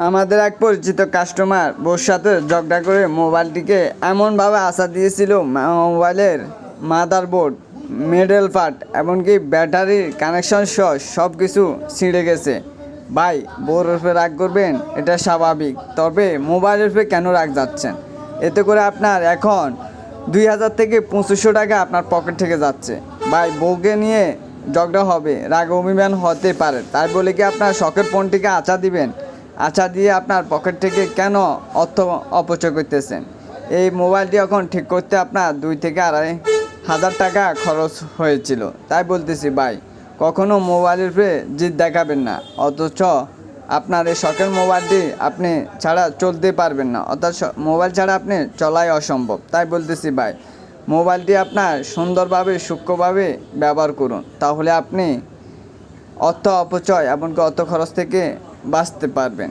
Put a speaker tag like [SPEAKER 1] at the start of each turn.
[SPEAKER 1] আমাদের এক পরিচিত কাস্টমার বউর সাথে ঝগড়া করে মোবাইলটিকে এমনভাবে আশা দিয়েছিল, মোবাইলের মাদারবোর্ড, মিডল পার্ট, এমনকি ব্যাটারির কানেকশন সহ সব কিছু ছিঁড়ে গেছে। ভাই, বউর উপরে রাগ করবেন, এটা স্বাভাবিক, তবে মোবাইলের উপরে কেন রাগ যাচ্ছেন? এতে করে আপনার এখন 2000 থেকে 2500 টাকা আপনার পকেট থেকে যাচ্ছে। ভাই, বউকে নিয়ে ঝগড়া হবে, রাগ অভিমান হতে পারে, তাই বলে কি আপনার শখের ফোনটিকে আঁচা দিবেন? আচ্ছা দিয়ে আপনার পকেট থেকে কেন অর্থ অপচয় করতেছেন? এই মোবাইলটি এখন ঠিক করতে আপনার 2 থেকে 2.5 হাজার টাকা খরচ হয়েছিল। তাই বলতেছি ভাই, কখনো মোবাইলের উপরে জিদ দেখাবেন না, অথচ আপনার এই শখের মোবাইলটি আপনি ছাড়া চলতে পারবেন না, অর্থাৎ মোবাইল ছাড়া আপনি চলাই অসম্ভব। তাই বলতেছি ভাই, মোবাইলটি আপনার সুন্দরভাবে সূক্ষ্মভাবে ব্যবহার করুন, তাহলে আপনি অর্থ অপচয় এমনকি অর্থ খরচ থেকে বাঁচতে পারবেন।